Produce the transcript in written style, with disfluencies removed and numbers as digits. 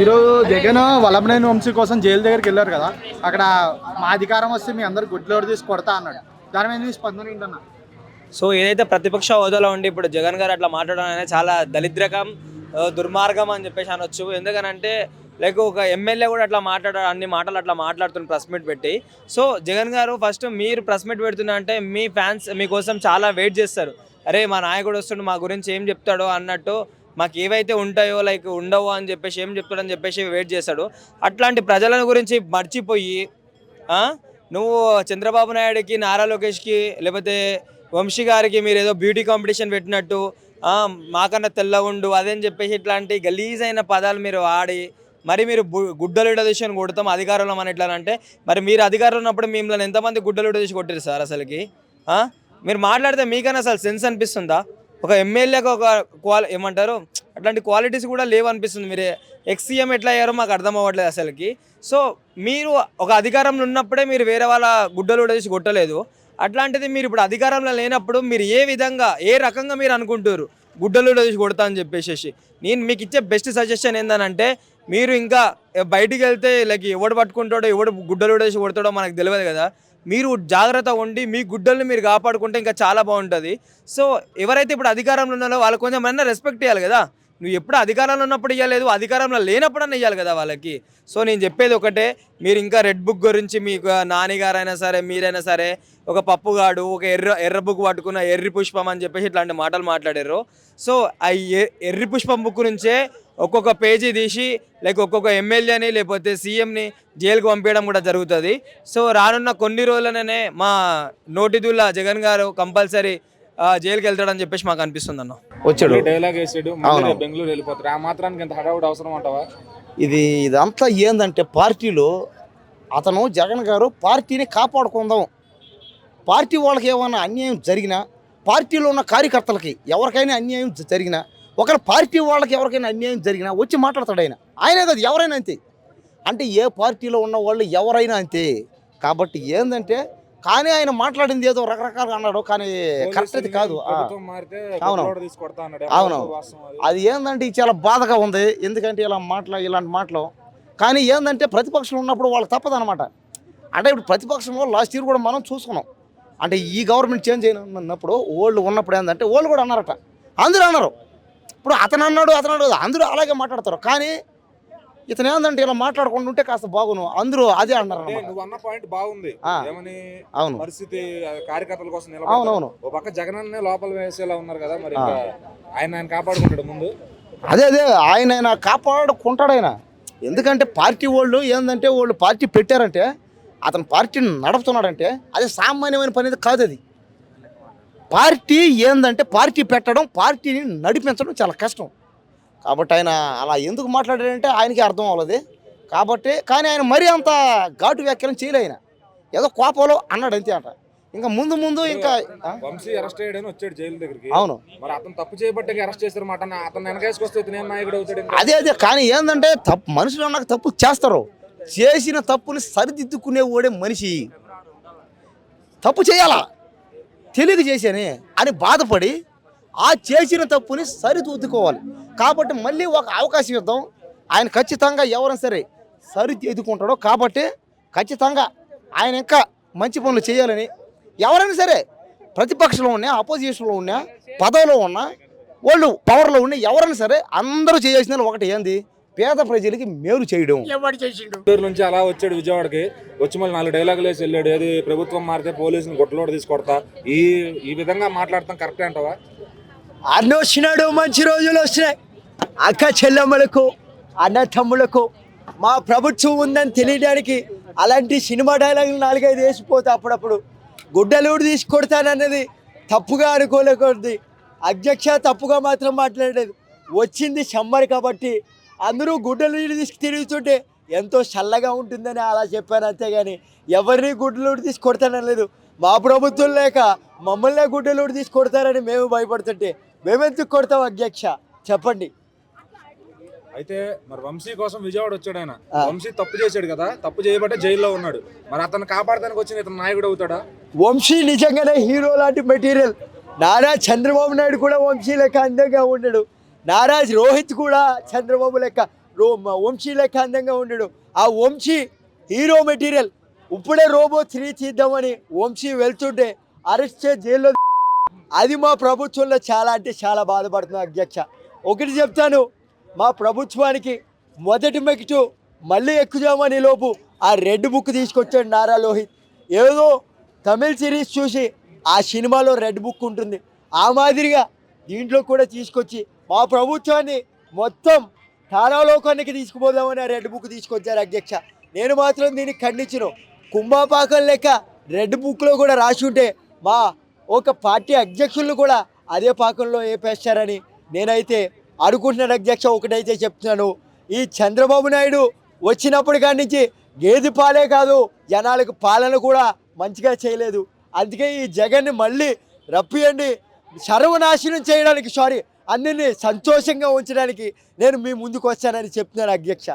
ఈరోజు జగన్ వల్లభనేని వంశీ కోసం జైలు దగ్గరికి వెళ్ళారు కదా. అక్కడ మా అధికారం వస్తే మీ అందరు గుడ్లోడు తీసి కొడతా అన్నాడు. దాని మీద మీ స్పందన ఏంటన్నా? సో ఏదైతే ప్రతిపక్ష హోదాలో ఉండి ఇప్పుడు జగన్ గారు అట్లా మాట్లాడడం అనేది చాలా దరిద్రకం, దుర్మార్గం అని చెప్పేసి అనొచ్చు. ఎందుకనంటే లైక్ ఒక ఎమ్మెల్యే కూడా అట్లా అన్ని మాటలు అట్లా మాట్లాడుతున్న ప్రెస్ మీట్ పెట్టి. సో జగన్ గారు ఫస్ట్ మీరు ప్రెస్ మీట్ పెడుతున్నా అంటే మీ ఫ్యాన్స్ మీకోసం చాలా వెయిట్ చేస్తారు. అరే మా నాయకుడు వస్తుండు, మా గురించి ఏం చెప్తాడో అన్నట్టు, మాకు ఏవైతే ఉంటాయో లైక్ ఉండవు అని చెప్పేసి ఏం చెప్తాడని చెప్పేసి వెయిట్ చేస్తాడు. అట్లాంటి ప్రజల గురించి మర్చిపోయి నువ్వు చంద్రబాబు నాయుడుకి, నారా లోకేష్కి, లేకపోతే వంశీ గారికి మీరు ఏదో బ్యూటీ కాంపిటీషన్ పెట్టినట్టు మాకన్నా తెల్ల ఉండు అదని చెప్పేసి ఇట్లాంటి గలీజ్ అయిన పదాలు మీరు ఆడి మరి మీరు గుడ్డలుడ తీసుకొని కొడతాం అధికారంలో అని ఎట్లానంటే, మరి మీరు అధికారంలో ఉన్నప్పుడు మిమ్మల్ని ఎంతమంది గుడ్డలుడ తీసి కొట్టారు సార్? అసలుకి మీరు మాట్లాడితే మీకైనా అసలు సెన్స్ అనిపిస్తుందా? ఒక ఎమ్మెల్యేకి ఒక ఏమంటారు అట్లాంటి క్వాలిటీస్ కూడా లేవు అనిపిస్తుంది. మీరు ఎక్స్సీఎం ఎట్లా అయ్యారో మాకు అర్థం అవ్వట్లేదు అసలుకి. సో మీరు ఒక అధికారంలో ఉన్నప్పుడే మీరు వేరే వాళ్ళ గుడ్డలు తీసి కొట్టలేదు. అట్లాంటిది మీరు ఇప్పుడు అధికారంలో లేనప్పుడు మీరు ఏ రకంగా మీరు అనుకుంటారు గుడ్డలు తీసి కొడతా అని చెప్పేసి? నేను మీకు ఇచ్చే బెస్ట్ సజెషన్ ఏంటంటే, మీరు ఇంకా బయటికి వెళ్తే లైక్ ఎవడు పట్టుకుంటాడో ఎవడు గుడ్డలు తీసి కొడతాడో మనకు తెలియదు కదా. మీరు జాగ్రత్త ఉండి మీ గుడ్డల్ని మీరు కాపాడుకుంటే ఇంకా చాలా బాగుంటుంది. సో ఎవరైతే ఇప్పుడు అధికారంలో ఉన్నారో వాళ్ళకి కొంచెం రెస్పెక్ట్ ఇవ్వాలి కదా. నువ్వు ఎప్పుడు అధికారంలో ఉన్నప్పుడు ఇవ్వలేదు, అధికారంలో లేనప్పుడన్నా ఇవ్వాలి కదా వాళ్ళకి. సో నేను చెప్పేది ఒకటే, మీరు ఇంకా రెడ్ బుక్ గురించి మీకు నానిగారైనా సరే మీరైనా సరే ఒక పప్పుగాడు ఒక ఎర్ర బుక్ పట్టుకున్న ఎర్రి పుష్పం అని చెప్పేసి ఇట్లాంటి మాటలు మాట్లాడారు. సో ఆ ఎర్రి పుష్పం బుక్ నుంచే ఒక్కొక్క పేజీ తీసి లైక్ ఒక్కొక్క ఎమ్మెల్యేని లేకపోతే సీఎంని జైలుకు పంపించడం కూడా జరుగుతుంది. సో రానున్న కొన్ని రోజులనే మా నోటిదుల్లా జగన్ గారు కంపల్సరీ జైలుకి వెళ్తాడని చెప్పేసి మాకు అనిపిస్తుంది అన్న. వచ్చాడు డైలాగ్ వేసాడు, బెంగళూరు వెళ్ళిపోతాడు. ఆ మాత్రానికి ఎంత హడావుడు అవసరం అంటావా? ఇదంతా ఏందంటే పార్టీలో అతను జగన్ గారు పార్టీని కాపాడుకుందాం, పార్టీ వాళ్ళకి ఏమైనా అన్యాయం జరిగినా, పార్టీలో ఉన్న కార్యకర్తలకి ఎవరికైనా అన్యాయం జరిగినా, ఒకవేళ పార్టీ వాళ్ళకి ఎవరికైనా అన్యాయం జరిగినా వచ్చి మాట్లాడతాడు ఆయనే కాదు ఎవరైనా అంతే. అంటే ఏ పార్టీలో ఉన్న వాళ్ళు ఎవరైనా అంతే. కాబట్టి ఏంటంటే కానీ ఆయన మాట్లాడింది ఏదో రకరకాలుగా అన్నాడు, కానీ కరెక్ట్ అది కాదు. అవును అవును, అది ఏంటంటే చాలా బాధగా ఉంది. ఎందుకంటే ఇలాంటి మాటలు కానీ ఏంటంటే ప్రతిపక్షంలో ఉన్నప్పుడు వాళ్ళు తప్పదనమాట. అంటే ఇప్పుడు ప్రతిపక్షంలో లాస్ట్ ఇయర్ కూడా మనం చూసుకున్నాం. అంటే ఈ గవర్నమెంట్ చేంజ్ అయినప్పుడు వాళ్ళు ఉన్నప్పుడు ఏంటంటే వాళ్ళు కూడా అన్నారట, అందరూ అన్నారు. ఇప్పుడు అతను అన్నాడు అందరూ అలాగే మాట్లాడతారు. కానీ ఇతను ఏంటంటే ఇలా మాట్లాడకుండా ఉంటే కాస్త బాగును, అందరూ అదే అన్నారు. నువ్వు అన్న పాయింట్ బాగుంది. అవును, పరిస్థితి కార్యకర్తల కోసం అవునవును, ఒక పక్క జగనన్నే లోపల వేసేలా ఉన్నారు కదా, మరి ఆయన కాపాడుకుంటాడు ముందు. అదే ఆయన కాపాడుకుంటాడు ఆయన. ఎందుకంటే పార్టీ వాళ్ళు ఏంటంటే వాళ్ళు పార్టీ పెట్టారంటే అతను పార్టీని నడుపుతున్నాడంటే అది సామాన్యమైన పని కాదు. అది పార్టీ ఏంటంటే పార్టీ పెట్టడం, పార్టీని నడిపించడం చాలా కష్టం. కాబట్టి ఆయన అలా ఎందుకు మాట్లాడాడంటే ఆయనకి అర్థం అవ్వలేదు. కాబట్టి కానీ ఆయన మరీ అంత ఘాటు వ్యాఖ్యలను చేయలే. ఆయన ఏదో కోపంలో అన్నాడు అంతే అంట. ఇంకా ముందు ఇంకా వంశీ అరెస్ట్ అయ్యాడని వచ్చాడు జైలు దగ్గరికి. అవును, మరి అతను తప్పు చేయబట్టే అరెస్ట్ చేస్తారు మాట. అతను వెనకేసుకొస్తే ఇతనే నాయకుడు అవుతాడు. అదే కానీ ఏంటంటే మనుషులు అన్నాక తప్పు చేస్తారు. చేసిన తప్పుని సరిదిద్దుకునే ఓడే మనిషి. తప్పు చేయాలా తెలియక చేశానే అని బాధపడి ఆ చేసిన తప్పుని సరిదిద్దుకోవాలి. కాబట్టి మళ్ళీ ఒక అవకాశం ఇద్దాం. ఆయన ఖచ్చితంగా ఎవరైనా సరే సరిదిద్దుకుంటాడో. కాబట్టి ఖచ్చితంగా ఆయన ఇంకా మంచి పనులు చేయాలని ఎవరైనా సరే ప్రతిపక్షంలో ఉన్నా, అపోజిషన్లో ఉన్నా, పదవిలో ఉన్నా, వాళ్ళు పవర్లో ఉన్నా ఎవరైనా సరే అందరూ చేయాల్సిన ఒకటి ఏంది, పేద ప్రజలకి మేలు చేయడం. నుంచి అలా వచ్చాడు విజయవాడకి, వచ్చి మళ్ళీ 4 డైలాగులు వేసి వెళ్ళాడు. ఏది ప్రభుత్వం మారితే పోలీసుని గుట్టలోడ తీసుకొడతా, ఈ విధంగా మాట్లాడతాం కరెక్టే అంటావా? అన్న వచ్చినాడు, మంచి రోజులు వచ్చినాయి. అక్క చెల్లెమ్మలకు, అన్న తమ్ములకు మా ప్రభుత్వం ఉందని తెలియడానికి అలాంటి సినిమా డైలాగులు 4-5 వేసిపోతే అప్పుడప్పుడు గుడ్డలూడు తీసి కొడతానన్నది తప్పుగా అనుకోలేకూడదు. అధ్యక్ష తప్పుగా మాత్రం మాట్లాడేది. వచ్చింది సమ్మర్ కాబట్టి అందరూ గుడ్డలూడు తీసుకు తిరుగుతుంటే ఎంతో చల్లగా ఉంటుందని అలా చెప్పాను అంతేగాని ఎవరిని గుడ్డలూడు తీసి కొడతానలేదు. మా ప్రభుత్వం లేక మమ్మల్నే గుడ్డలూడు తీసి కొడతారని మేము భయపడుతుంటే మేమెందుకు కొడతాం అధ్యక్ష చెప్పండి. అయితే మరి వంశీ కోసం విజయవాడ వచ్చాడు ఆయన. వంశీ తప్పు చేశాడు కదా, తప్పు చేయబట్టే జైల్లో ఉన్నాడు. మరి అతను కాపాడడానికి వచ్చిన ఇతను నాయకుడు అవుతాడా? వంశీ నిజంగానే హీరో లాంటి మెటీరియల్. నారా చంద్రబాబు నాయుడు కూడా వంశీ లెక్క అందంగా ఉన్నాడు. నారా రోహిత్ కూడా చంద్రబాబు లెక్క వంశీ లెక్క అందంగా ఉండడు. ఆ వంశీ హీరో మెటీరియల్. ఇప్పుడే రోబో 3 తీద్దామని వంశీ వెళ్తుంటే అరెస్ట్ చేసి జైల్లో. అది మా ప్రభుత్వంలో చాలా అంటే చాలా బాధపడుతున్నా అధ్యక్ష. ఒకటి చెప్తాను, మా ప్రభుత్వానికి మొదటి మెక్కిటు మళ్ళీ ఎక్కుదామని లోపు ఆ రెడ్ బుక్ తీసుకొచ్చాడు నారా లోహిత్. ఏదో తమిళ్ సిరీస్ చూసి ఆ సినిమాలో రెడ్ బుక్ ఉంటుంది, ఆ మాదిరిగా దీంట్లో కూడా తీసుకొచ్చి మా ప్రభుత్వాన్ని మొత్తం తారాలోకానికి తీసుకుపోదామని ఆ రెడ్ బుక్ తీసుకొచ్చారు అధ్యక్ష. నేను మాత్రం దీన్ని ఖండించను. కుంభపాకం లెక్క రెడ్ బుక్లో కూడా రాసి ఉంటే మా ఒక పార్టీ అధ్యక్షులను కూడా అదే పాకంలో వేపేస్తారని నేనైతే అనుకుంటున్నాను అధ్యక్ష. ఒకటైతే చెప్తున్నాను, ఈ చంద్రబాబు నాయుడు వచ్చినప్పటి కాడి నుంచి గేదె పాలే కాదు జనాలకు పాలన కూడా మంచిగా చేయలేదు. అందుకే ఈ జగన్ని మళ్ళీ రప్పియండి, సర్వనాశనం చేయడానికి, అందరినీ సంతోషంగా ఉంచడానికి నేను మీ ముందుకు వచ్చానని చెప్తున్నాను అధ్యక్ష.